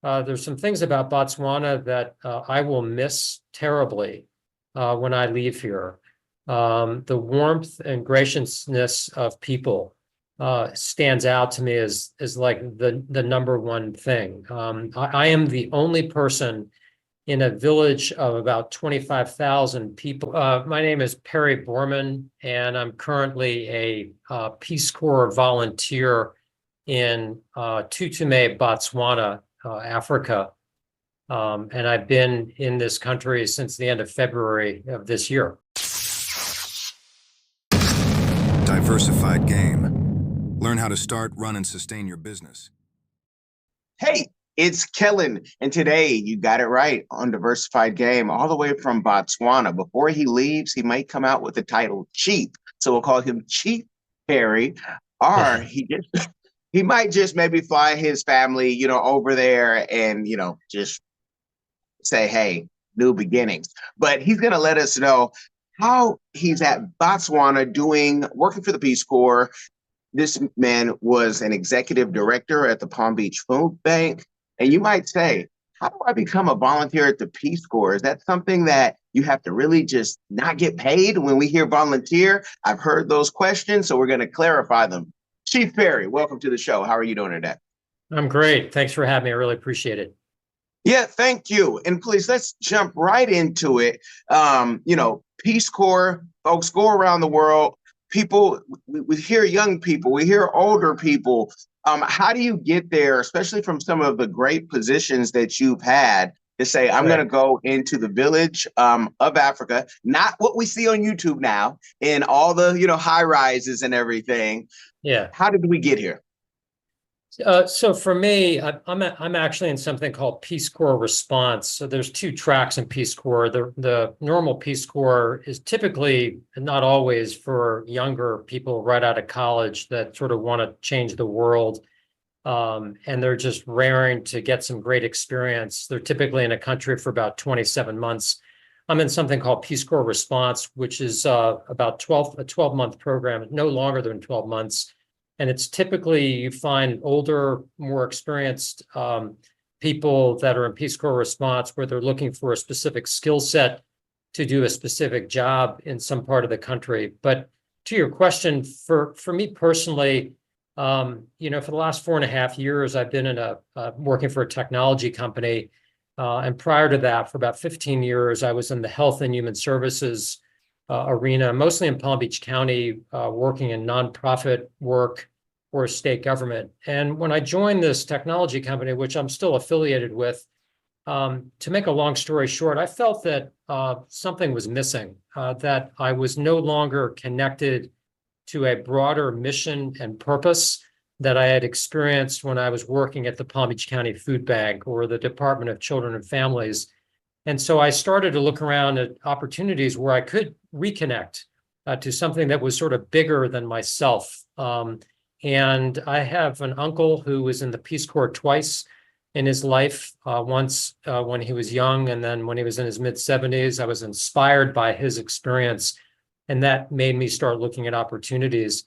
There's some things about Botswana that I will miss terribly when I leave here. The warmth and graciousness of people stands out to me as like the number one thing. I am the only person in a village of about 25,000 people. My name is Perry Borman, and I'm currently a Peace Corps volunteer in Tutume, Botswana, Africa. And I've been in this country since the end of February of this year. Diversified Game. Learn how to start, run, and sustain your business. Hey, it's Kellen, and today you got it right on Diversified Game, all the way from Botswana. Before he leaves, he might come out with the title Chief, so we'll call him Chief Perry, or he might just maybe fly his family, over there and, just say, hey, new beginnings. But he's going to let us know how he's at Botswana working for the Peace Corps. This man was an executive director at the Palm Beach Food Bank. And you might say, how do I become a volunteer at the Peace Corps? Is that something that you have to really just not get paid when we hear volunteer? I've heard those questions, so we're going to clarify them. Chief Perry, welcome to the show. How are you doing today? I'm great. Thanks for having me. I really appreciate it. Yeah, thank you. And please, let's jump right into it. Peace Corps, folks go around the world. People, we hear young people, we hear older people. How do you get there, especially from some of the great positions that you've had, to say, I'm going to go into the village of Africa, not what we see on YouTube now in all the, high rises and everything. Yeah. How did we get here? So for me, I'm actually in something called Peace Corps Response. So there's two tracks in Peace Corps. The normal Peace Corps is typically, not always, for younger people right out of college that sort of want to change the world. And they're just raring to get some great experience. They're typically in a country for about 27 months. I'm in something called Peace Corps Response, which is about a 12-month program, no longer than 12 months. And it's typically, you find older, more experienced people that are in Peace Corps Response, where they're looking for a specific skill set to do a specific job in some part of the country. But to your question, for me personally, for the last 4.5 years, I've been working for a technology company. And prior to that, for about 15 years, I was in the health and human services arena, mostly in Palm Beach County, working in nonprofit work for state government. And when I joined this technology company, which I'm still affiliated with, to make a long story short, I felt that something was missing, that I was no longer connected to a broader mission and purpose that I had experienced when I was working at the Palm Beach County Food Bank or the Department of Children and Families. And so I started to look around at opportunities where I could reconnect to something that was sort of bigger than myself. And I have an uncle who was in the Peace Corps twice in his life, once when he was young, and then when he was in his mid-70s. I was inspired by his experience, and that made me start looking at opportunities.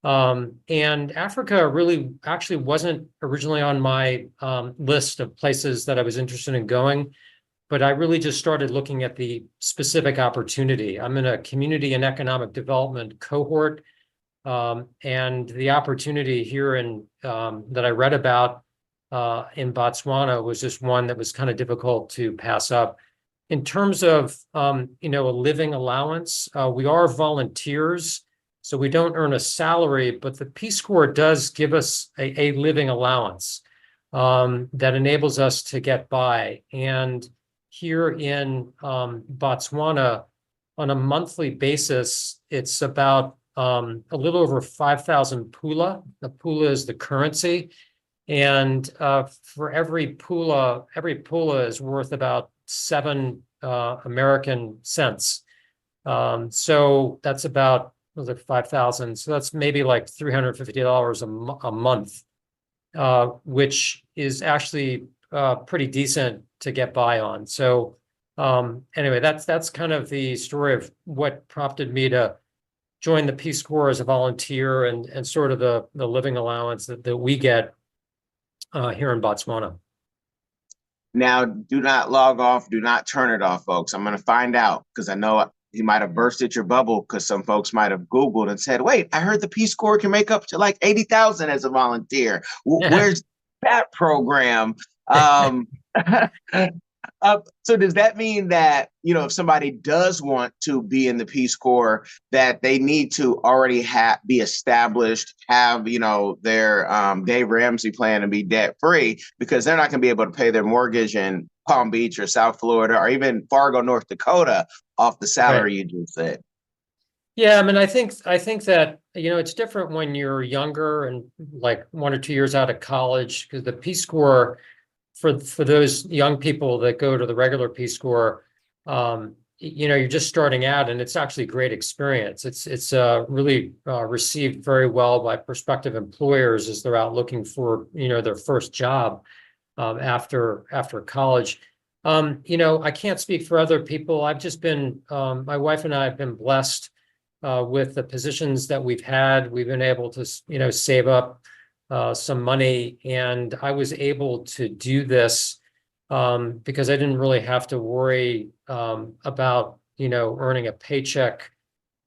And Africa really actually wasn't originally on my list of places that I was interested in going. But I really just started looking at the specific opportunity. I'm in a community and economic development cohort, and the opportunity here that I read about in Botswana was just one that was kind of difficult to pass up. In terms of a living allowance, we are volunteers, so we don't earn a salary, but the Peace Corps does give us a living allowance that enables us to get by. And here in Botswana, on a monthly basis, it's about a little over 5,000 pula. The pula is the currency. And for every pula is worth about 7 American cents. So that's about 5,000. So that's maybe like $350 a month, which is actually pretty decent to get by on. So anyway, that's kind of the story of what prompted me to join the Peace Corps as a volunteer and sort of the living allowance that we get. here in Botswana. Now, do not log off. Do not turn it off, folks. I'm going to find out because I know you might have bursted your bubble because some folks might have Googled and said, wait, I heard the Peace Corps can make up to like 80,000 as a volunteer. Where's that program? Um, so does that mean that, if somebody does want to be in the Peace Corps, that they need to already be established, have, their Dave Ramsey plan and be debt free, because they're not going to be able to pay their mortgage in Palm Beach or South Florida or even Fargo, North Dakota off the salary you just said? Yeah, I mean, I think that, it's different when you're younger and like 1 or 2 years out of college, because the Peace Corps, for those young people that go to the regular Peace Corps, you're just starting out, and it's actually a great experience. It's really received very well by prospective employers as they're out looking for their first job after college. I can't speak for other people. I've just been my wife and I have been blessed with the positions that we've had. We've been able to save up some money, and I was able to do this because I didn't really have to worry about earning a paycheck,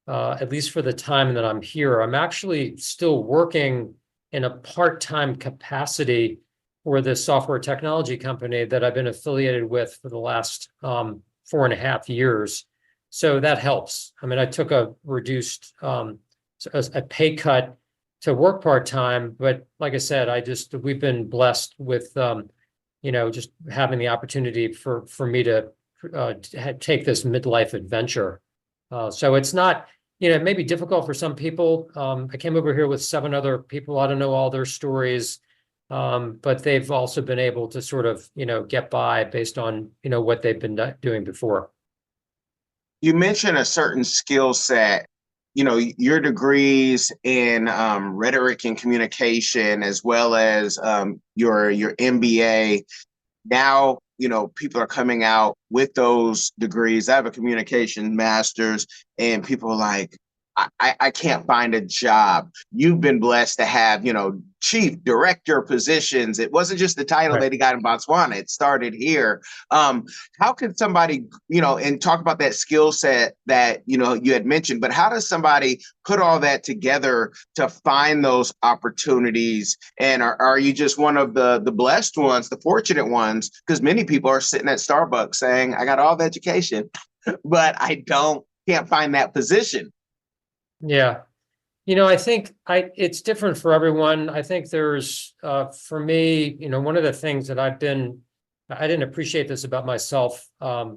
at least for the time that I'm here. I'm actually still working in a part-time capacity for the software technology company that I've been affiliated with for the last 4.5 years. So that helps. I mean, I took a reduced a pay cut to work part-time, but like I said, we've been blessed with just having the opportunity for me to take this midlife adventure. So it's not, it may be difficult for some people. I came over here with 7 other people. I don't know all their stories, but they've also been able to sort of, get by based on, what they've been doing before. You mentioned a certain skill set, your degrees in rhetoric and communication, as well as your MBA. Now, people are coming out with those degrees. I have a communication master's, and people are like, I can't find a job. You've been blessed to have, chief director positions. It wasn't just the title Right. that he got in Botswana. It started here. How could somebody, and talk about that skill set that, you had mentioned, but how does somebody put all that together to find those opportunities? And are you just one of the blessed ones, the fortunate ones? Because many people are sitting at Starbucks saying, I got all the education, but I can't find that position. Yeah. I think it's different for everyone. I think there's, for me, one of the things that I didn't appreciate this about myself. I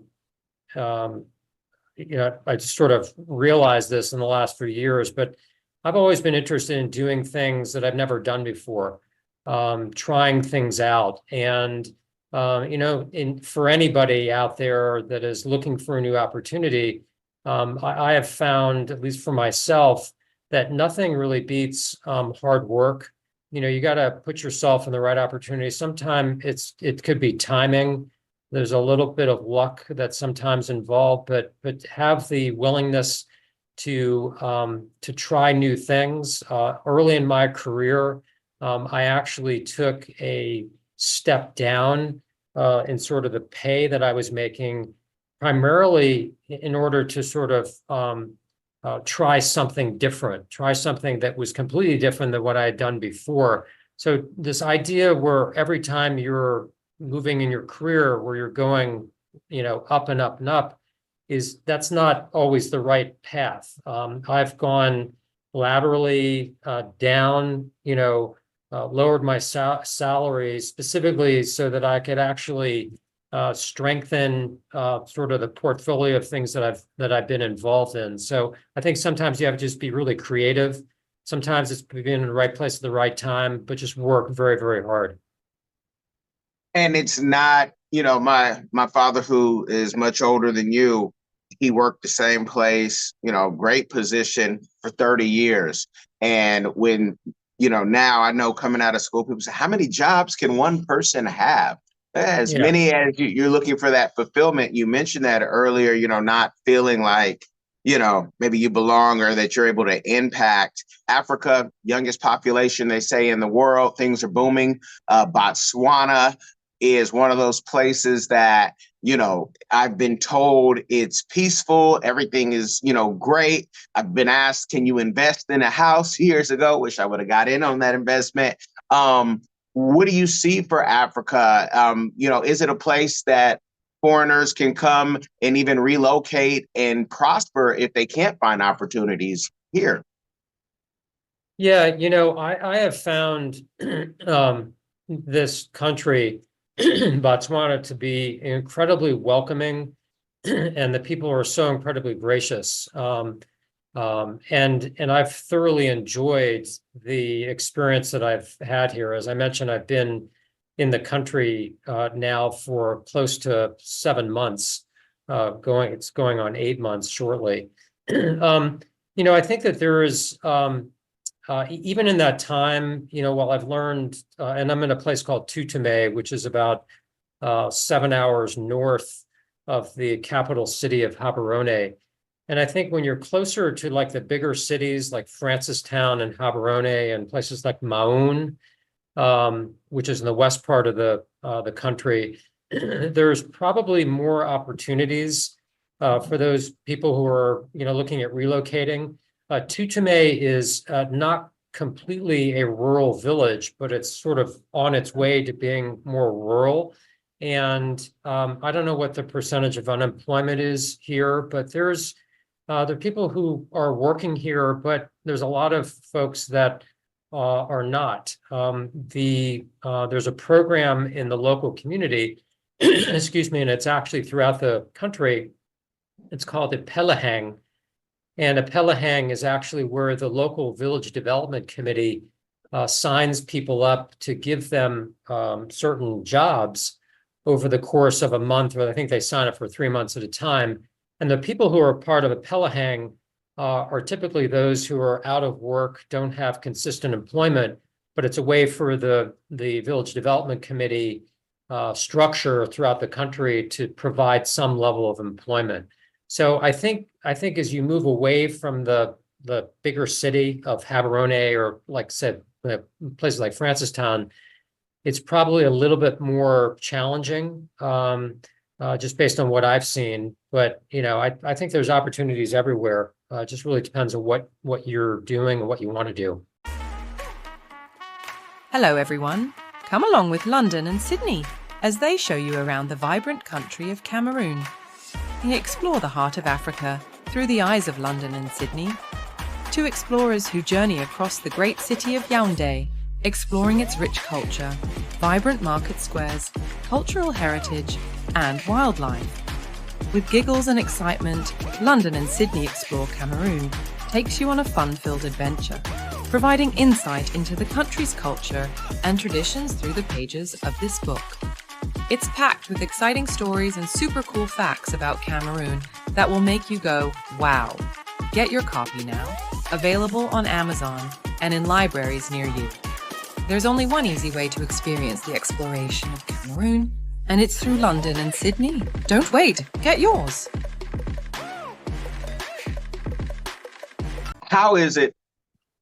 just sort of realized this in the last few years, but I've always been interested in doing things that I've never done before, trying things out. And, for anybody out there that is looking for a new opportunity, I have found, at least for myself, that nothing really beats hard work. You got to put yourself in the right opportunity. Sometimes it could be timing. There's a little bit of luck that's sometimes involved, but have the willingness to try new things. Early in my career, I actually took a step down in sort of the pay that I was making, primarily in order to sort of try something different, try something that was completely different than what I had done before. So this idea where every time you're moving in your career, where you're going, up and up and up, that's not always the right path. I've gone laterally down, lowered my salary specifically so that I could actually strengthen sort of the portfolio of things that I've been involved in. So I think sometimes you have to just be really creative. Sometimes it's being in the right place at the right time, but just work very, very hard. And it's not, my father, who is much older than you, he worked the same place, great position for 30 years. And when, now I know coming out of school, people say, how many jobs can one person have? As Yeah. many as you're looking for that fulfillment. You mentioned that earlier, not feeling like maybe you belong or that you're able to impact. Africa, youngest population, they say, in the world. Things are booming. Botswana is one of those places that, I've been told it's peaceful. Everything is, great. I've been asked, can you invest in a house years ago? Wish I would have got in on that investment. What do you see for Africa? Is it a place that foreigners can come and even relocate and prosper if they can't find opportunities here? Yeah, I have found this country, Botswana, to be incredibly welcoming, and the people are so incredibly gracious. And I've thoroughly enjoyed the experience that I've had here. As I mentioned, I've been in the country now for close to 7 months, it's going on 8 months shortly. I think that there is, even in that time, while I've learned, and I'm in a place called Tutume, which is about 7 hours north of the capital city of Gaborone. And I think when you're closer to like the bigger cities like Francistown and Gaborone and places like Maun, which is in the west part of the country, there's probably more opportunities for those people who are looking at relocating. Tutume is not completely a rural village, but it's sort of on its way to being more rural. And I don't know what the percentage of unemployment is here, but there are people who are working here, but there's a lot of folks that are not. There's a program in the local community, excuse me, and it's actually throughout the country. It's called a Pelahang. And a Pelahang is actually where the local village development committee signs people up to give them certain jobs over the course of a month, or I think they sign up for 3 months at a time. And the people who are part of a Pelahang are typically those who are out of work, don't have consistent employment, but it's a way for the village development committee structure throughout the country to provide some level of employment. So I think as you move away from the bigger city of Gaborone, or like I said, places like Francistown, it's probably a little bit more challenging, just based on what I've seen. But I think there's opportunities everywhere. It just really depends on what you're doing and what you want to do. Hello, everyone. Come along with London and Sydney as they show you around the vibrant country of Cameroon. Explore the heart of Africa through the eyes of London and Sydney. Two explorers who journey across the great city of Yaoundé, exploring its rich culture, vibrant market squares, cultural heritage, and wildlife. With giggles and excitement, London and Sydney Explore Cameroon takes you on a fun-filled adventure, providing insight into the country's culture and traditions through the pages of this book. It's packed with exciting stories and super cool facts about Cameroon that will make you go, wow. Get your copy now, available on Amazon and in libraries near you. There's only one easy way to experience the exploration of Cameroon, and it's through London and Sydney. Don't wait, get yours. How is it,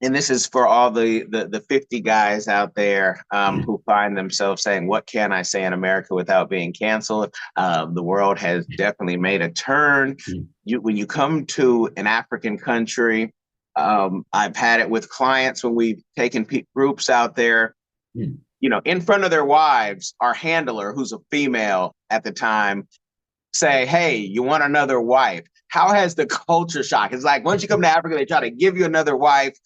and this is for all the 50 guys out there who find themselves saying, what can I say in America without being canceled? The world has definitely made a turn. When you come to an African country, I've had it with clients when we've taken groups out there, in front of their wives, our handler, who's a female at the time, say, hey, you want another wife? How has the culture shock? It's like, once you come to Africa, they try to give you another wife.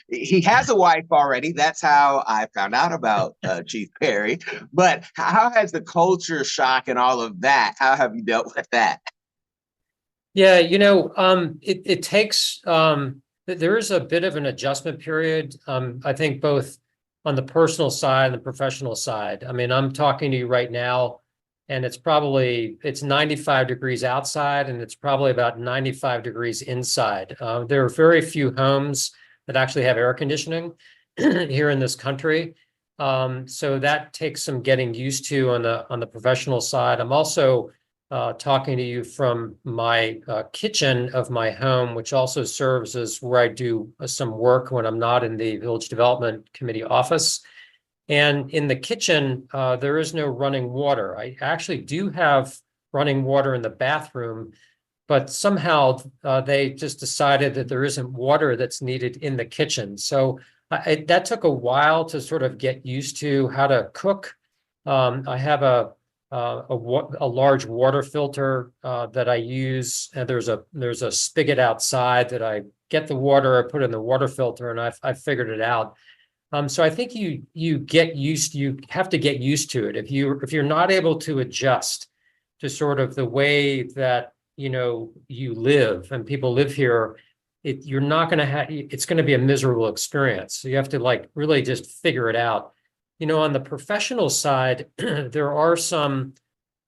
He has a wife already. That's how I found out about Chief Perry. But how has the culture shock and all of that, how have you dealt with that? Yeah, it takes, there is a bit of an adjustment period. I think both on the personal side and the professional side. I mean, I'm talking to you right now, and it's 95 degrees outside, and it's probably about 95 degrees inside. There are very few homes that actually have air conditioning here in this country. So that takes some getting used to on the professional side. I'm also talking to you from my kitchen of my home, which also serves as where I do some work when I'm not in the Village Development Committee office. And in the kitchen, there is no running water. I actually do have running water in the bathroom, but somehow they just decided that there isn't water that's needed in the kitchen. So that took a while to sort of get used to how to cook. I have a large water filter that I use, and there's a spigot outside that I get the water, I put in the water filter, and I figured it out. So I think you have to get used to it. If you're not able to adjust to sort of the way that you live and people live here, you're not going to have, it's going to be a miserable experience. So you have to like really just figure it out. On the professional side, there's some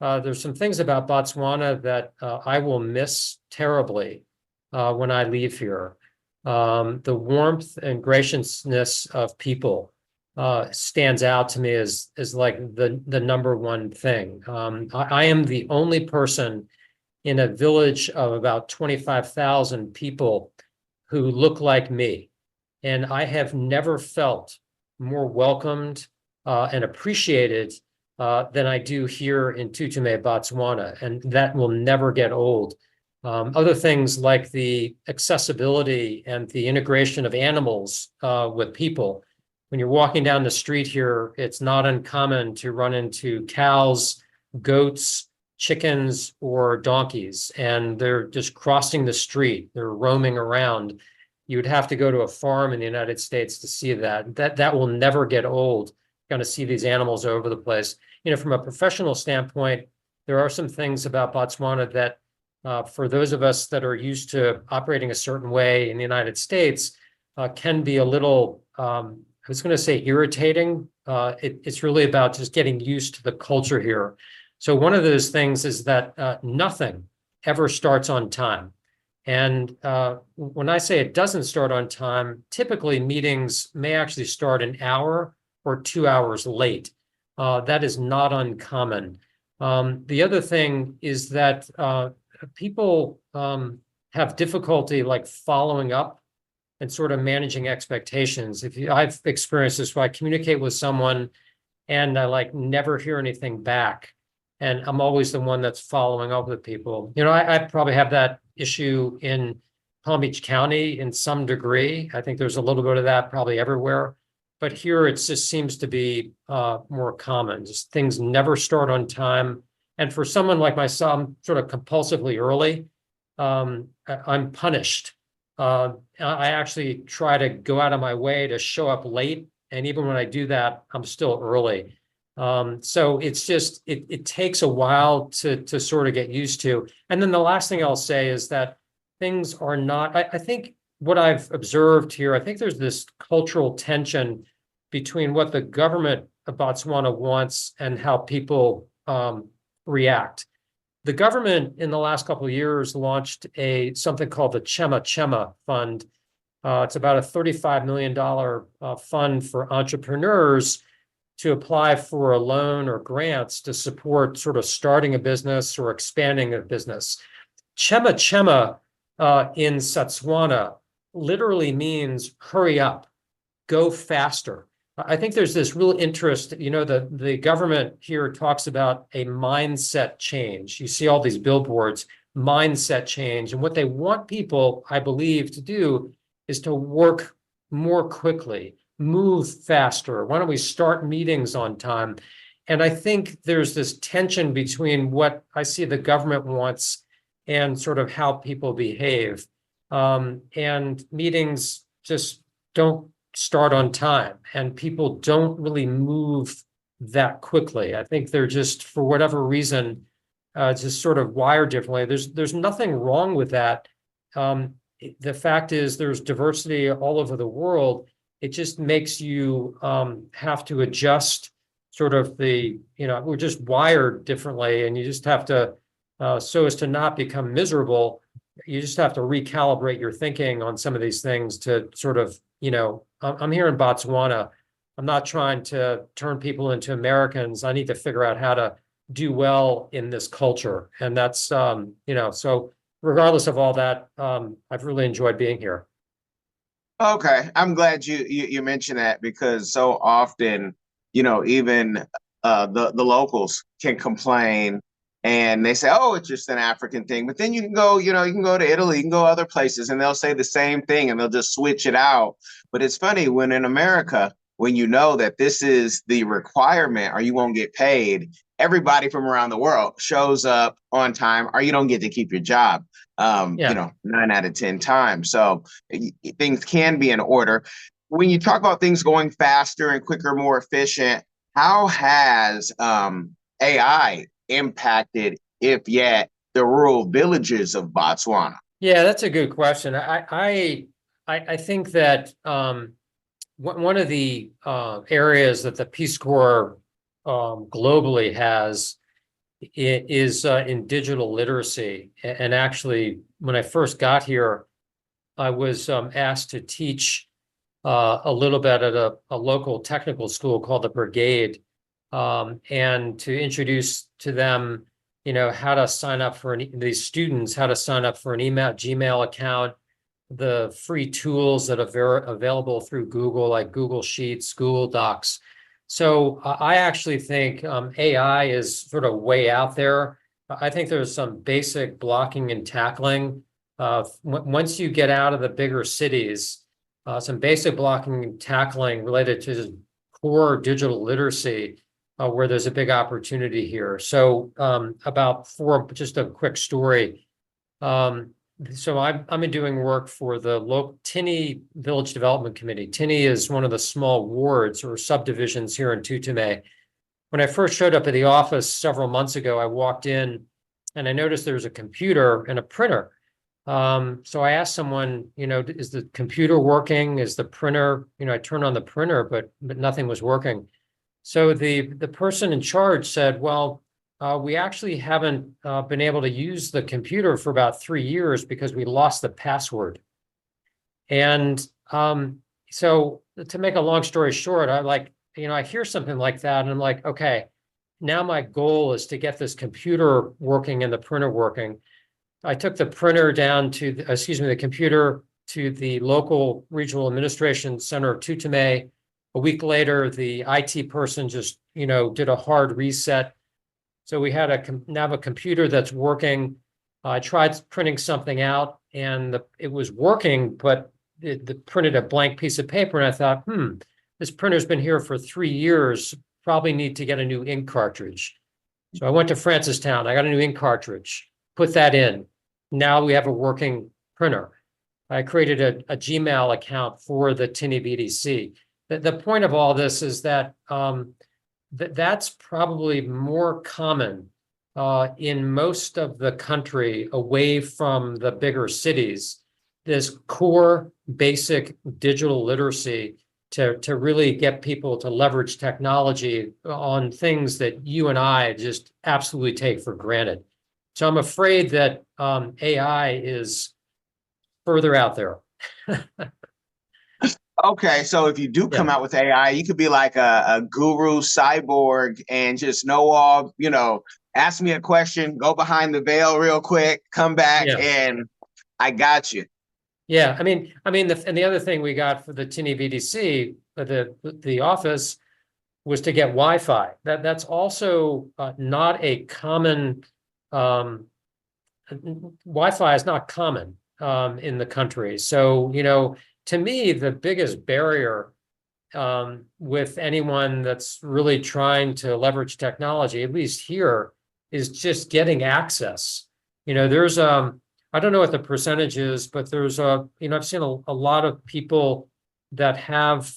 things about Botswana that I will miss terribly when I leave here. The warmth and graciousness of people stands out to me as like the number one thing. I am the only person in a village of about 25,000 people who look like me, and I have never felt more welcomed and appreciated than I do here in Tutume, Botswana, and that will never get old. Other things like the accessibility and the integration of animals with people. When you're walking down the street here, it's not uncommon to run into cows, goats, chickens, or donkeys, and they're just crossing the street. They're roaming around. You would have to go to a farm in the United States to see that. That will never get old. You're going to see these animals over the place. From a professional standpoint, there are some things about Botswana that for those of us that are used to operating a certain way in the United States, can be a little, I was going to say irritating. It's really about just getting used to the culture here. So one of those things is that nothing ever starts on time. And when I say it doesn't start on time, typically meetings may actually start an hour or 2 hours late. That is not uncommon. The other thing is that people have difficulty like following up and sort of managing expectations. I've experienced this where I communicate with someone and I like never hear anything back. And I'm always the one that's following up with people. I probably have that issue in Palm Beach County in some degree. I think there's a little bit of that probably everywhere. But here it just seems to be more common. Just things never start on time. And for someone like myself, I'm sort of compulsively early. I'm punished. I actually try to go out of my way to show up late. And even when I do that, I'm still early. So it's just, it takes a while to sort of get used to. And then the last thing I'll say is that things are not, I think what I've observed here, I think there's this cultural tension between what the government of Botswana wants and how people react. The government in the last couple of years launched something called the Chema Chema Fund. It's about a $35 million fund for entrepreneurs to apply for a loan or grants to support sort of starting a business or expanding a business. Chema Chema in Botswana literally means hurry up, go faster. I think there's this real interest, the government here talks about a mindset change. You see all these billboards, mindset change. And what they want people, I believe, to do is to work more quickly, move faster. Why don't we start meetings on time? And I think there's this tension between what I see the government wants and sort of how people behave. And meetings just don't start on time, and people don't really move that quickly. I think they're just, for whatever reason, just sort of wired differently. There's nothing wrong with that. The fact is there's diversity all over the world. It just makes you have to adjust sort of we're just wired differently, and you just have to, so as to not become miserable, you just have to recalibrate your thinking on some of these things to sort of, I'm here in Botswana. I'm not trying to turn people into Americans. I need to figure out how to do well in this culture. And that's, so regardless of all that, I've really enjoyed being here. Okay, I'm glad you mentioned that because so often, even the locals can complain and they say, "Oh, it's just an African thing." But then you can go, you can go to Italy, you can go other places, and they'll say the same thing and they'll just switch it out. But it's funny when in America, when you know that this is the requirement or you won't get paid, everybody from around the world shows up on time or you don't get to keep your job. Yeah. 9 out of 10 times. So things can be in order. When you talk about things going faster and quicker, more efficient, how has AI impacted, if yet, the rural villages of Botswana? Yeah, that's a good question. I think that one of the areas that the Peace Corps globally has is in digital literacy. And actually, when I first got here, I was asked to teach a little bit at a local technical school called the Brigade, and to introduce to them, how to sign up for these students, how to sign up for an Gmail account, the free tools that are available through Google, like Google Sheets, Google Docs. So I actually think AI is sort of way out there. I think there's some basic blocking and tackling. Once you get out of the bigger cities, some basic blocking and tackling related to core digital literacy, where there's a big opportunity here. So just a quick story. So I've been doing work for the local Tini Village Development Committee. Tini is one of the small wards or subdivisions here in Tutume. When I first showed up at the office several months ago, I walked in and I noticed there was a computer and a printer. So I asked someone, is the computer working? Is the printer, I turned on the printer, but nothing was working. So the person in charge said, well, we actually haven't been able to use the computer for about 3 years because we lost the password. And so to make a long story short, I hear something like that and I'm like, okay, now my goal is to get this computer working and the printer working. I took the printer down to, the computer to the local regional administration center of Tutume. A week later, the IT person just, did a hard reset. So we had now have a computer that's working. I tried printing something out and it was working, but it printed a blank piece of paper. And I thought, this printer's been here for 3 years, probably need to get a new ink cartridge. So I went to Francistown, I got a new ink cartridge, put that in. Now we have a working printer. I created a Gmail account for the Tini VDC. The point of all this is that that's probably more common in most of the country away from the bigger cities. This core basic digital literacy to really get people to leverage technology on things that you and I just absolutely take for granted. So I'm afraid that AI is further out there. Okay, so if you do come out with AI, you could be like a guru cyborg and just know all, ask me a question, go behind the veil real quick, come back, and I got you. Yeah, and the other thing we got for the Tini VDC, the office, was to get Wi-Fi. That's also not a common. Wi-Fi is not common in the country. So, to me, the biggest barrier with anyone that's really trying to leverage technology, at least here, is just getting access. There's I don't know what the percentage is, but there's I've seen a lot of people that have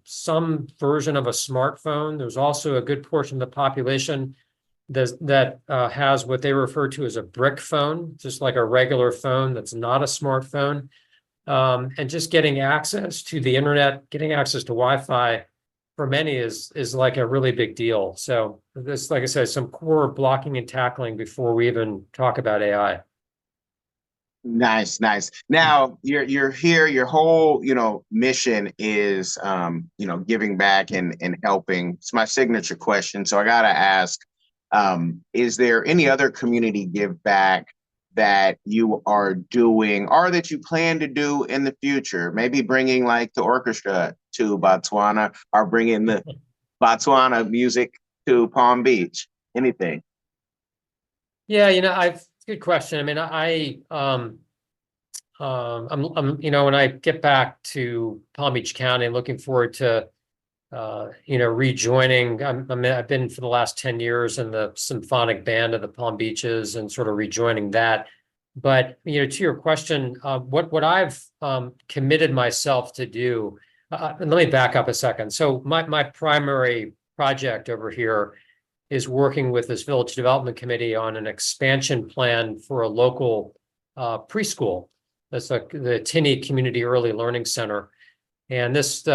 some version of a smartphone. There's also a good portion of the population that has what they refer to as a brick phone, just like a regular phone that's not a smartphone. And just getting access to the internet, getting access to Wi-Fi for many is like a really big deal. So this, like I said, some core blocking and tackling before we even talk about AI. Nice. Now you're here, your whole, mission is, giving back and helping. It's my signature question. So I gotta ask, Is there any other community give back that you are doing or that you plan to do in the future? Maybe bringing like the orchestra to Botswana or bringing the Botswana music to Palm Beach? Anything? Yeah, good question. I mean, when I get back to Palm Beach County, I'm looking forward to, rejoining. I've been for the last 10 years in the symphonic band of the Palm Beaches and sort of rejoining that. But, to your question, what I've committed myself to do, and let me back up a second. So my primary project over here is working with this Village Development Committee on an expansion plan for a local preschool. That's the Tinney Community Early Learning Center. And this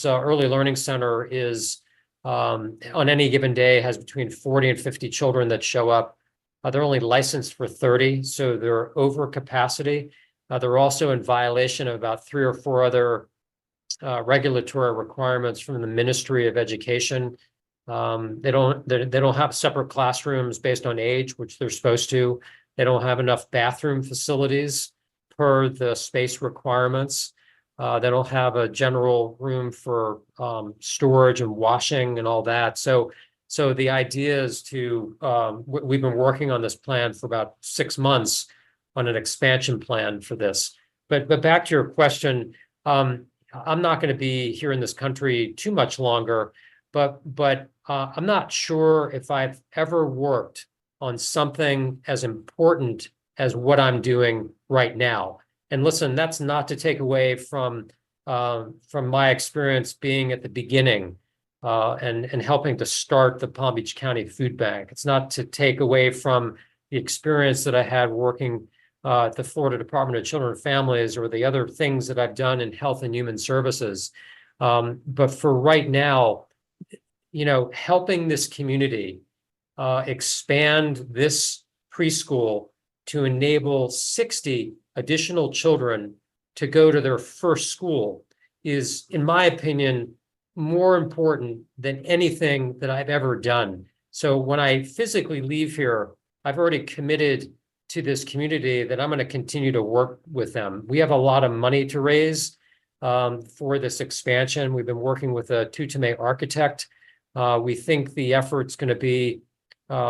early learning center is, on any given day, has between 40 and 50 children that show up. They're only licensed for 30, so they're over capacity. They're also in violation of about 3 or 4 other regulatory requirements from the Ministry of Education. They don't have separate classrooms based on age, which they're supposed to. They don't have enough bathroom facilities per the space requirements. They don't have a general room for storage and washing and all that. So the idea is to, we've been working on this plan for about 6 months on an expansion plan for this. But back to your question, I'm not going to be here in this country too much longer, but I'm not sure if I've ever worked on something as important as what I'm doing right now. And listen, that's not to take away from my experience being at the beginning and helping to start the Palm Beach County Food Bank. It's not to take away from the experience that I had working at the Florida Department of Children and Families or the other things that I've done in Health and Human Services. But for right now, helping this community expand this preschool to enable 60 additional children to go to their first school is, in my opinion, more important than anything that I've ever done. So when I physically leave here, I've already committed to this community that I'm going to continue to work with them. We have a lot of money to raise for this expansion. We've been working with a Tutame architect. We think the effort's going to be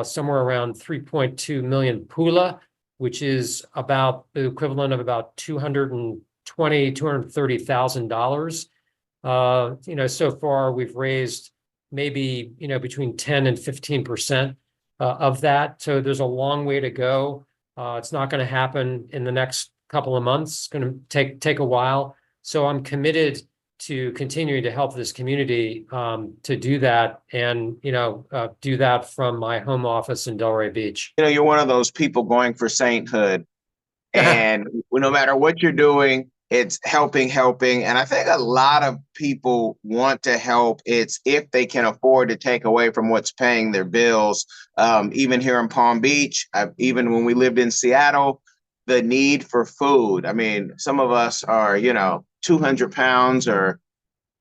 somewhere around 3.2 million pula, which is about the equivalent of about $230,000. So far we've raised maybe, between 10 and 15% of that. So there's a long way to go. It's not going to happen in the next couple of months. It's going to take a while. So I'm committed to continuing to help this community to do that and, do that from my home office in Delray Beach. You're one of those people going for sainthood. And no matter what you're doing, it's helping. And I think a lot of people want to help. It's if they can afford to take away from what's paying their bills. Even here in Palm Beach, even when we lived in Seattle, the need for food. I mean, some of us are, 200 pounds or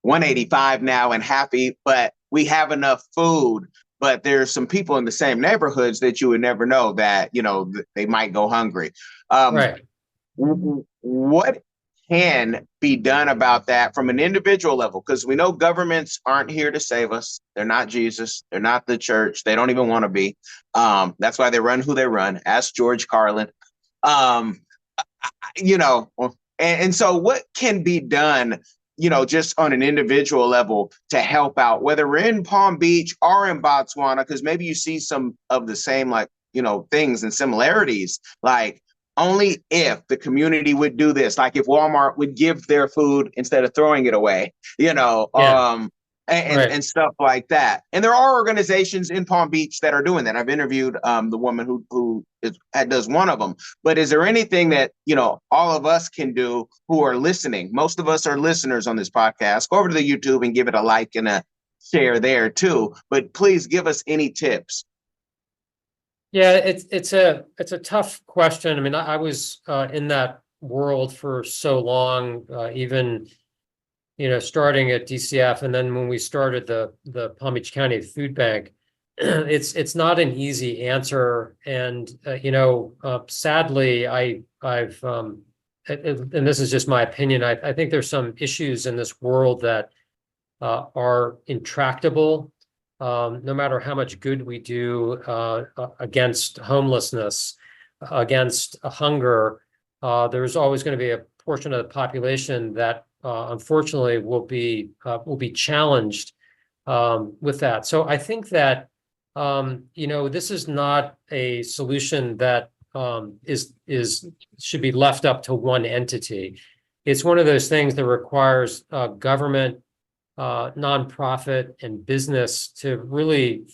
185 now and happy, but we have enough food. But there's some people in the same neighborhoods that you would never know that, they might go hungry. Right. What can be done about that from an individual level? Because we know governments aren't here to save us. They're not Jesus. They're not the church. They don't even want to be. That's why they run who they run. Ask George Carlin. And so what can be done, just on an individual level to help out, whether we're in Palm Beach or in Botswana, because maybe you see some of the same, things and similarities, like only if the community would do this, like if Walmart would give their food instead of throwing it away, and stuff like that. And there are organizations in Palm Beach that are doing that. I've interviewed the woman who does one of them. But is there anything that, all of us can do who are listening? Most of us are listeners on this podcast. Go over to the YouTube and give it a like and a share there too. But please give us any tips. Yeah, it's a tough question. I mean, I was in that world for so long, even starting at DCF, and then when we started the Palm Beach County Food Bank, it's not an easy answer, and sadly, I've and this is just my opinion. I think there's some issues in this world that are intractable. No matter how much good we do against homelessness, against hunger, there's always going to be a portion of the population that unfortunately will be challenged with that. So I think that this is not a solution that should be left up to one entity. It's one of those things that requires government, nonprofit, and business to really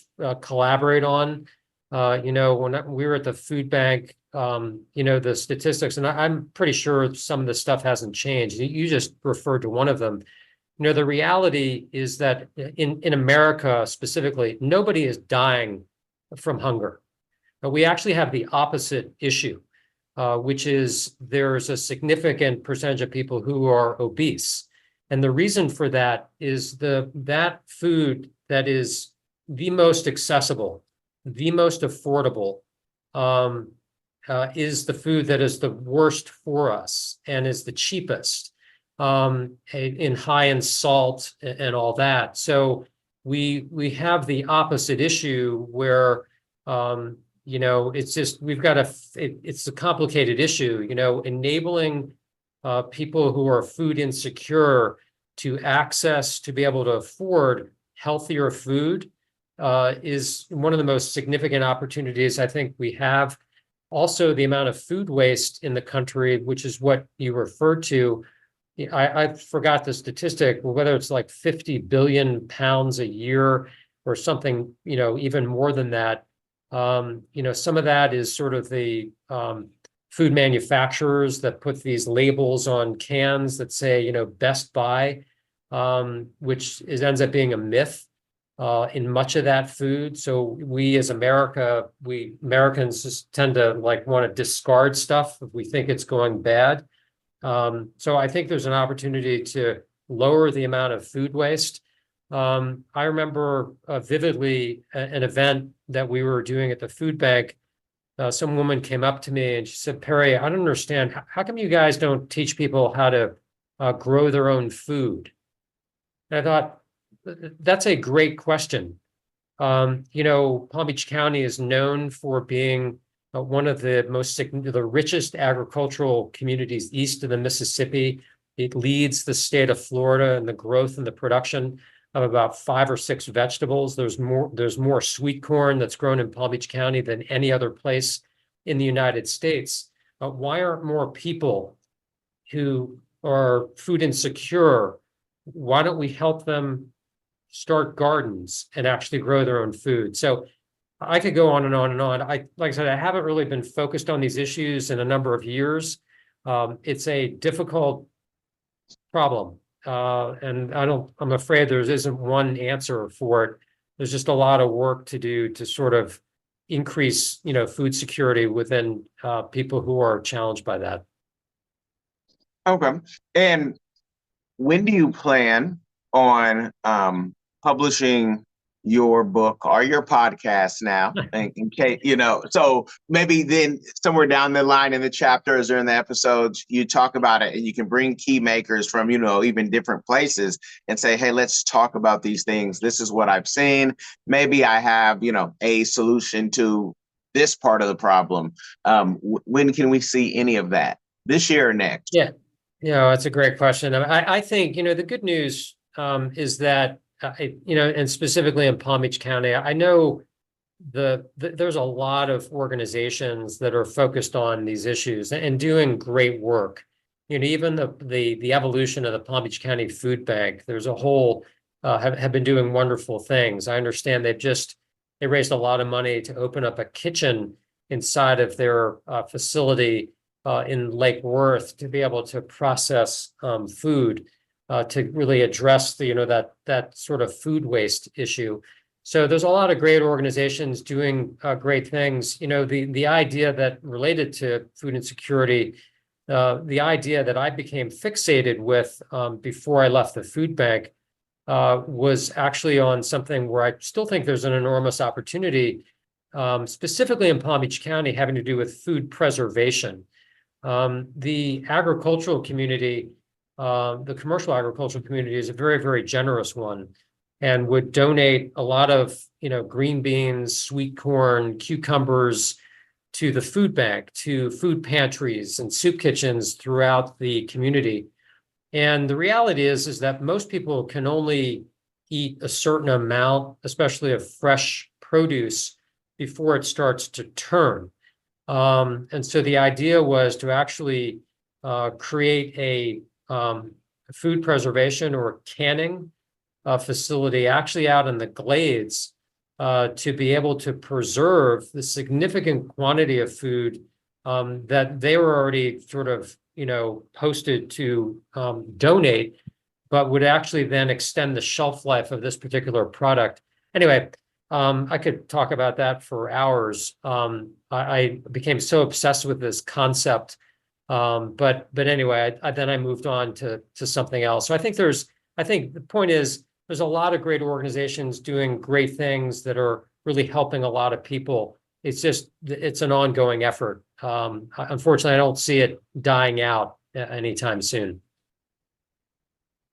collaborate on. When we were at the food bank, the statistics, and I'm pretty sure some of the stuff hasn't changed. You just referred to one of them. The reality is that in America specifically, nobody is dying from hunger. We actually have the opposite issue, which is there's a significant percentage of people who are obese. And the reason for that is that food that is the most accessible, the most affordable, is the food that is the worst for us and is the cheapest, in high in salt and all that. So we have the opposite issue where it's just it's a complicated issue. Enabling people who are food insecure to be able to afford healthier food is one of the most significant opportunities I think we have. Also, the amount of food waste in the country, which is what you referred to, I forgot the statistic, whether it's like 50 billion pounds a year or something, even more than that. Some of that is sort of the food manufacturers that put these labels on cans that say, Best Buy, which ends up being a myth in much of that food. So we as Americans just tend to want to discard stuff if we think it's going bad. So I think there's an opportunity to lower the amount of food waste. I remember vividly an event that we were doing at the food bank. Some woman came up to me and she said, "Perry, I don't understand. How come you guys don't teach people how to grow their own food?" And I thought, that's a great question. Palm Beach County is known for being one of the richest agricultural communities east of the Mississippi. It leads the state of Florida in the growth and the production of about 5 or 6 vegetables. There's more sweet corn that's grown in Palm Beach County than any other place in the United States. Why aren't more people who are food insecure, why don't we help them start gardens and actually grow their own food? So I could go on and on and on. Like I said, I haven't really been focused on these issues in a number of years. It's a difficult problem. And I'm afraid there isn't one answer for it. There's just a lot of work to do to sort of increase, food security within people who are challenged by that. Okay. And when do you plan on publishing your book or your podcast now? In case, so maybe then somewhere down the line in the chapters or in the episodes, you talk about it and you can bring key makers from, even different places and say, hey, let's talk about these things. This is what I've seen. Maybe I have, a solution to this part of the problem. When can we see any of that? This year or next? Yeah, that's a great question. I think, the good news is that and specifically in Palm Beach County, I know there's a lot of organizations that are focused on these issues and doing great work. Even the evolution of the Palm Beach County Food Bank, there's a whole have been doing wonderful things. I understand they raised a lot of money to open up a kitchen inside of their facility in Lake Worth to be able to process food. To really address that sort of food waste issue. So there's a lot of great organizations doing great things. The idea that related to food insecurity, the idea that I became fixated with before I left the food bank was actually on something where I still think there's an enormous opportunity, specifically in Palm Beach County, having to do with food preservation. The agricultural community, the commercial agricultural community is a very, very generous one and would donate a lot of, green beans, sweet corn, cucumbers to the food bank, to food pantries and soup kitchens throughout the community. And the reality is that most people can only eat a certain amount, especially of fresh produce, before it starts to turn. And so the idea was to actually create a food preservation or canning facility actually out in the glades to be able to preserve the significant quantity of food that they were already sort of, posted to donate, but would actually then extend the shelf life of this particular product. Anyway, I could talk about that for hours. I became so obsessed with this concept. But anyway, then I moved on to something else. So I think the point is there's a lot of great organizations doing great things that are really helping a lot of people. It's an ongoing effort. Unfortunately, I don't see it dying out anytime soon.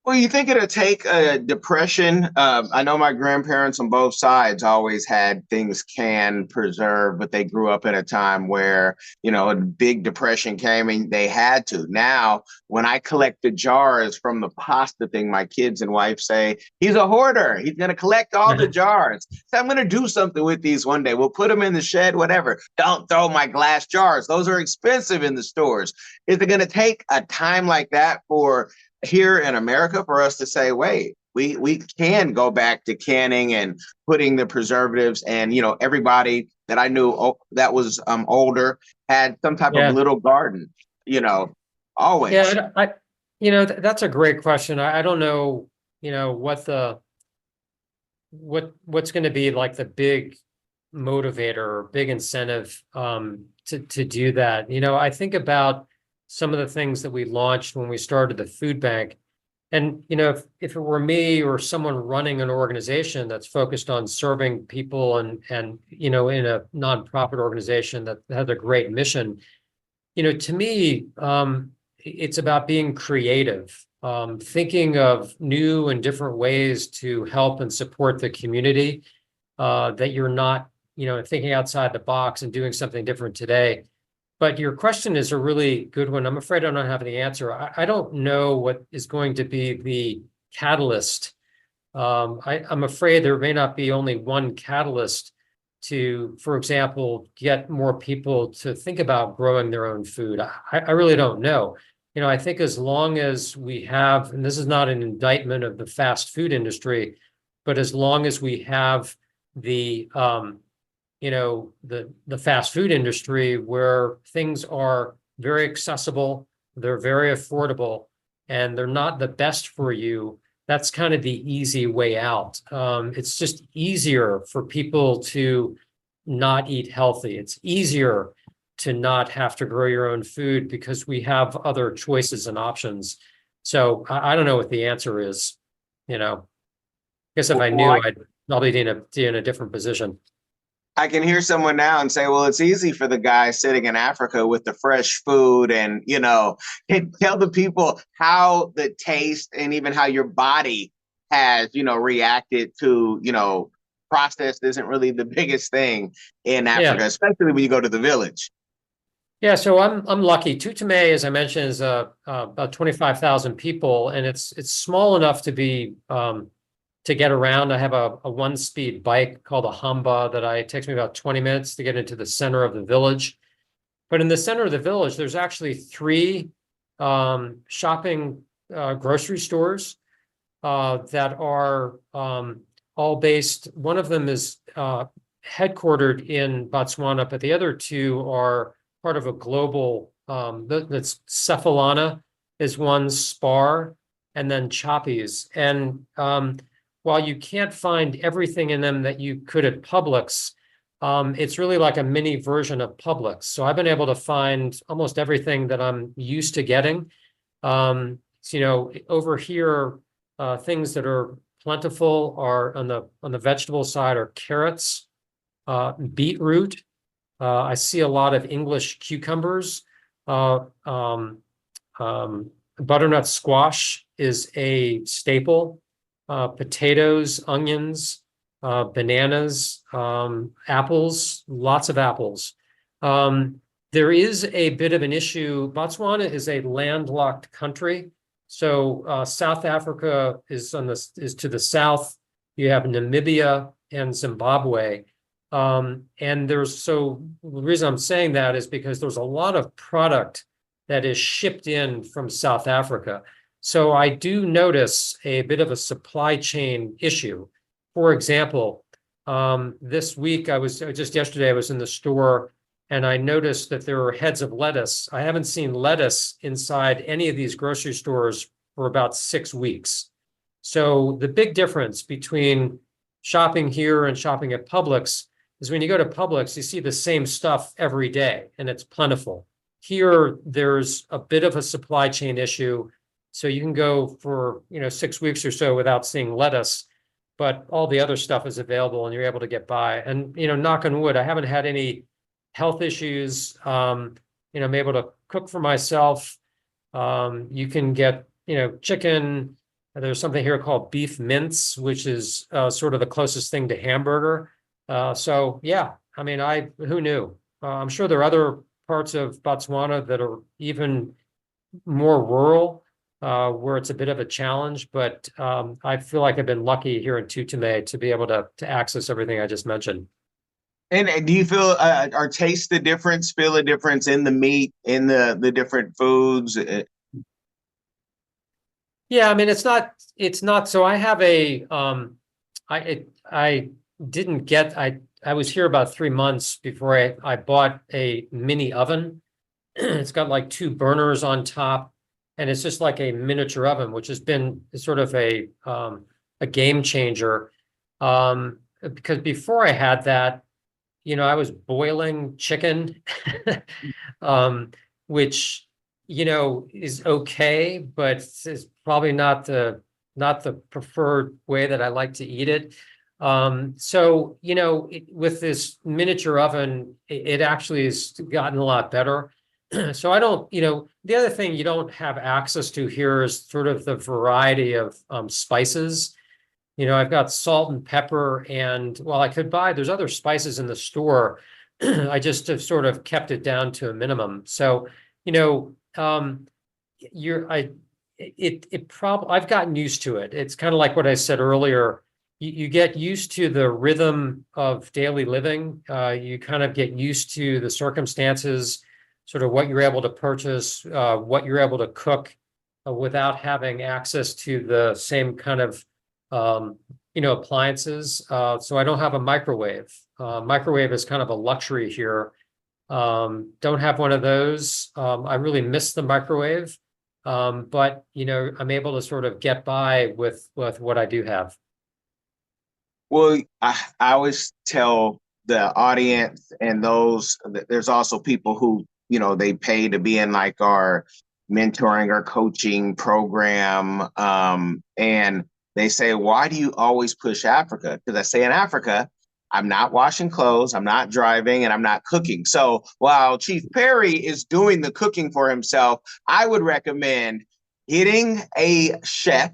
Well, you think it'll take a depression? I know my grandparents on both sides always had things canned, preserved, but they grew up at a time where, a big depression came and they had to. Now, when I collect the jars from the pasta thing, my kids and wife say, he's a hoarder. He's going to collect all the jars. So I'm going to do something with these one day. We'll put them in the shed, whatever. Don't throw my glass jars. Those are expensive in the stores. Is it going to take a time like that for here in America for us to say, wait, we can go back to canning and putting the preservatives, and everybody that I knew that was older had some type of little garden, always. Yeah, that's a great question. I don't know, what's going to be like the big motivator or big incentive to do that. I think about some of the things that we launched when we started the food bank. And, if it were me or someone running an organization that's focused on serving people and in a nonprofit organization that has a great mission, to me, it's about being creative, thinking of new and different ways to help and support the community, that you're not, thinking outside the box and doing something different today. But your question is a really good one. I'm afraid I don't have the answer. I don't know what is going to be the catalyst. I'm afraid there may not be only one catalyst to, for example, get more people to think about growing their own food. I really don't know. I think as long as we have, and this is not an indictment of the fast food industry, but as long as we have the the fast food industry where things are very accessible, they're very affordable, and they're not the best for you, that's kind of the easy way out. It's just easier for people to not eat healthy. It's easier to not have to grow your own food because we have other choices and options. So I don't know what the answer is. I guess if I knew, I'd probably be in a different position. I can hear someone now and say, well, it's easy for the guy sitting in Africa with the fresh food and, tell the people how the taste and even how your body has, reacted to, processed isn't really the biggest thing in Africa, especially when you go to the village. Yeah, so I'm lucky. Tutame, as I mentioned, is about 25,000 people, and it's small enough to be to get around. I have a one-speed bike called a Hamba it takes me about 20 minutes to get into the center of the village. But in the center of the village, there's actually 3 shopping grocery stores that are all based. One of them is headquartered in Botswana, but the other 2 are part of a global, that's Cephalana is one, Spar, and then Choppies. And while you can't find everything in them that you could at Publix, it's really like a mini version of Publix. So I've been able to find almost everything that I'm used to getting. Over here, things that are plentiful are on the vegetable side are carrots, beetroot. I see a lot of English cucumbers. Uh, um, Butternut squash is a staple. Potatoes, onions, bananas, apples, lots of apples. There is a bit of an issue. Botswana is a landlocked country. So South Africa is to the south. You have Namibia and Zimbabwe. And the reason I'm saying that is because there's a lot of product that is shipped in from South Africa. So I do notice a bit of a supply chain issue. For example, this week just yesterday I was in the store and I noticed that there are heads of lettuce. I haven't seen lettuce inside any of these grocery stores for about 6 weeks. So the big difference between shopping here and shopping at Publix is when you go to Publix, you see the same stuff every day and it's plentiful. Here, there's a bit of a supply chain issue. So you can go for 6 weeks or so without seeing lettuce, but all the other stuff is available and you're able to get by. And knock on wood, I haven't had any health issues. I'm able to cook for myself. You can get chicken. There's something here called beef mince, which is sort of the closest thing to hamburger. So yeah, I mean, who knew? I'm sure there are other parts of Botswana that are even more rural, where it's a bit of a challenge, but I feel like I've been lucky here in Tutame to be able to access everything I just mentioned. And do you feel or taste the difference, feel a difference in the meat, in the different foods? Yeah, I mean, it's not, so I have I didn't get, I was here about 3 months before I bought a mini oven. It's got like 2 burners on top, and it's just like a miniature oven, which has been sort of a game changer. Because before I had that, I was boiling chicken, which, is okay, but is probably not the preferred way that I like to eat it. So, with this miniature oven, it actually has gotten a lot better. So I don't, the other thing you don't have access to here is sort of the variety of spices. I've got salt and pepper, and I could there's other spices in the store. I just have sort of kept it down to a minimum. So, I've gotten used to it. It's kind of like what I said earlier. You get used to the rhythm of daily living. You kind of get used to the circumstances, sort of what you're able to purchase, what you're able to cook without having access to the same kind of appliances. So I don't have a microwave. Microwave is kind of a luxury here. Don't have one of those. I really miss the microwave. But I'm able to sort of get by with what I do have. Well, I always tell the audience and there's also people who, they pay to be in like our mentoring or coaching program. And they say, why do you always push Africa? Because I say in Africa, I'm not washing clothes, I'm not driving, and I'm not cooking. So while Chief Perry is doing the cooking for himself, I would recommend getting a chef,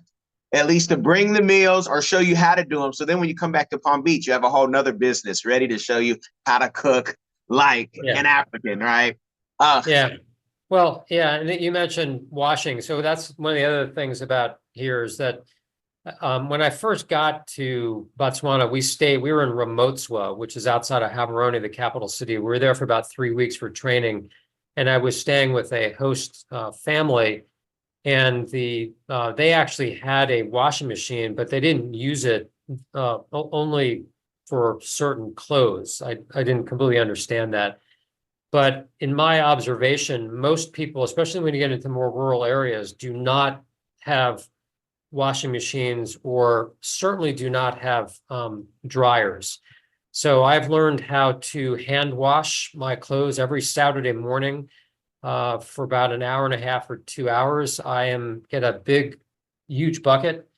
at least to bring the meals or show you how to do them. So then when you come back to Palm Beach, you have a whole nother business ready to show you how to cook like an African, right? Yeah. Well, yeah. And you mentioned washing. So that's one of the other things about here is that when I first got to Botswana, we were in Ramotswa, which is outside of Gaborone, the capital city. We were there for about 3 weeks for training. And I was staying with a host family. And they actually had a washing machine, but they didn't use it only for certain clothes. I didn't completely understand that. But in my observation, most people, especially when you get into more rural areas, do not have washing machines or certainly do not have dryers. So I've learned how to hand wash my clothes every Saturday morning. For about an hour and a half or 2 hours. Get a big, huge bucket,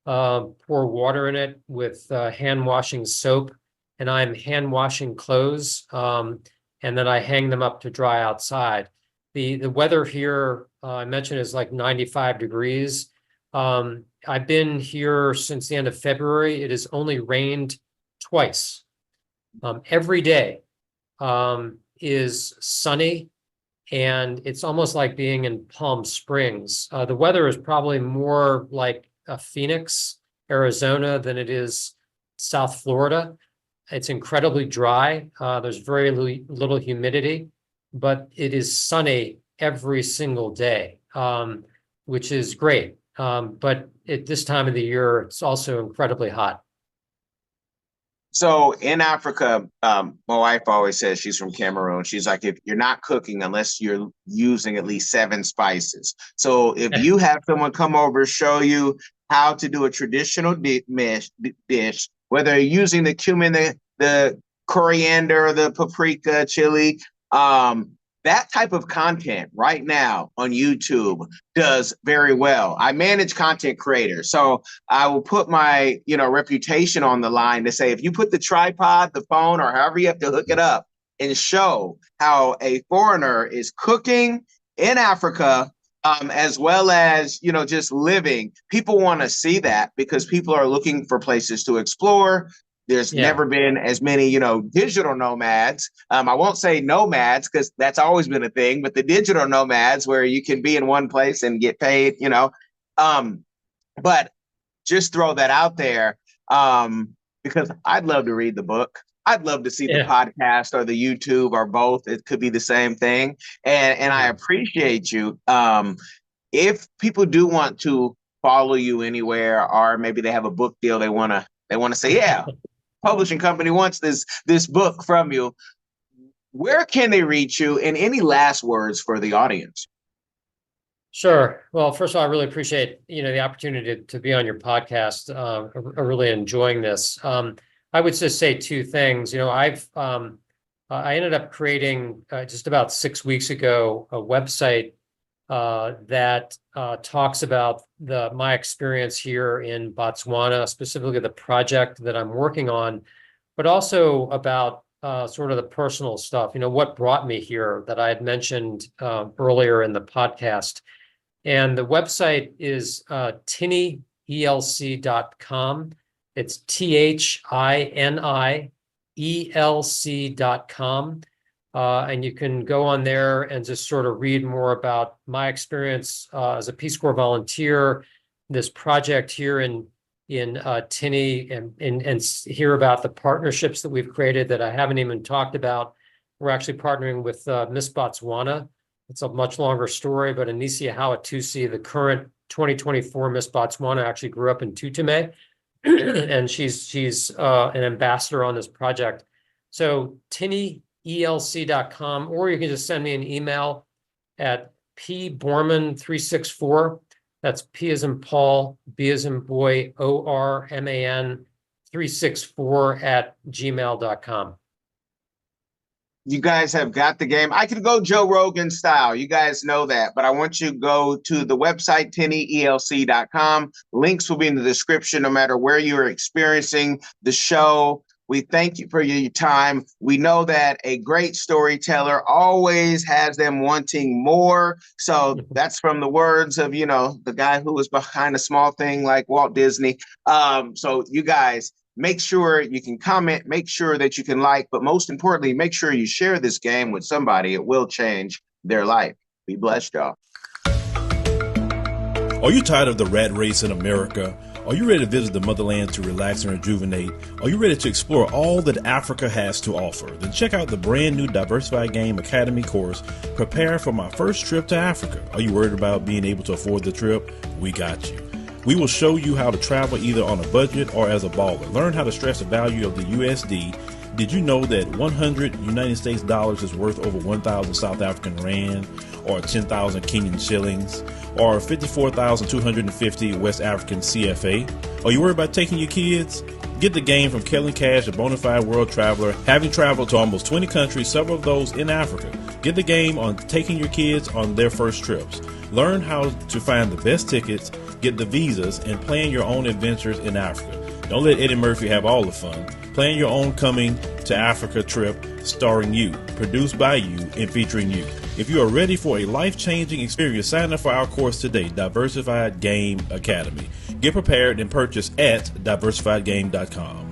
pour water in it with hand washing soap, and I'm hand washing clothes, and then I hang them up to dry outside. The weather here, I mentioned, is like 95 degrees. I've been here since the end of February. It has only rained twice. Every day is sunny, and it's almost like being in Palm Springs. The weather is probably more like Phoenix, Arizona than it is South Florida. It's incredibly dry. There's very little humidity, but it is sunny every single day, which is great. But at this time of the year, it's also incredibly hot. So in Africa, my wife always says, she's from Cameroon. She's like, if you're not cooking unless you're using at least 7 spices. So if you have someone come over, show you how to do a traditional dish, whether you're using the cumin, the coriander, the paprika, chili, that type of content right now on YouTube does very well. I manage content creators, so I will put my reputation on the line to say, if you put the tripod, the phone, or however you have to hook it up and show how a foreigner is cooking in Africa, as well as just living, people want to see that because people are looking for places to explore. There's never been as many, digital nomads. I won't say nomads because that's always been a thing, but the digital nomads where you can be in one place and get paid, but just throw that out there because I'd love to read the book. I'd love to see the podcast or the YouTube or both. It could be the same thing. And I appreciate you. If people do want to follow you anywhere, or maybe they have a book deal, they want to say, yeah, publishing company wants this book from you, where can they reach you? And any last words for the audience? Sure. Well, first of all, I really appreciate the opportunity to be on your podcast. I'm really enjoying this. I would just say 2 things. I ended up creating just about 6 weeks ago a website that talks about my experience here in Botswana, specifically the project that I'm working on, but also about sort of the personal stuff, what brought me here that I had mentioned earlier in the podcast. And the website is tinyelc.com. It's THINIELC.com. And you can go on there and just sort of read more about my experience as a Peace Corps volunteer, this project here in Tini, and hear about the partnerships that we've created that I haven't even talked about. We're actually partnering with Miss Botswana. It's a much longer story, but Anisia Hawatusi, the current 2024 Miss Botswana, actually grew up in Tutume, and she's an ambassador on this project. So tinyelc.com, or you can just send me an email at pborman364. That's P as in Paul, B as in boy, ORMAN 364 at gmail.com. You guys have got the game. I could go Joe Rogan style. You guys know that. But I want you to go to the website, tinyelc.com. Links will be in the description no matter where you're experiencing the show. We thank you for your time. We know that a great storyteller always has them wanting more. So that's from the words of, the guy who was behind a small thing like Walt Disney. So you guys, make sure you can comment, make sure that you can like, but most importantly, make sure you share this game with somebody. It will change their life. Be blessed, y'all. Are you tired of the rat race in America? Are you ready to visit the motherland to relax and rejuvenate? Are you ready to explore all that Africa has to offer? Then check out the brand new Diversified Game Academy course, Prepare for My First Trip to Africa. Are you worried about being able to afford the trip? We got you. We will show you how to travel either on a budget or as a baller. Learn how to stress the value of the USD. Did you know that 100 United States dollars is worth over 1,000 South African rand, or 10,000 Kenyan shillings, or 54,250 West African CFA? Are you worried about taking your kids? Get the game from Kellen Cash, a bona fide world traveler, having traveled to almost 20 countries, several of those in Africa. Get the game on taking your kids on their first trips. Learn how to find the best tickets, get the visas, and plan your own adventures in Africa. Don't let Eddie Murphy have all the fun. Plan your own coming to Africa trip starring you, produced by you, and featuring you. If you are ready for a life-changing experience, sign up for our course today, Diversified Game Academy. Get prepared and purchase at diversifiedgame.com.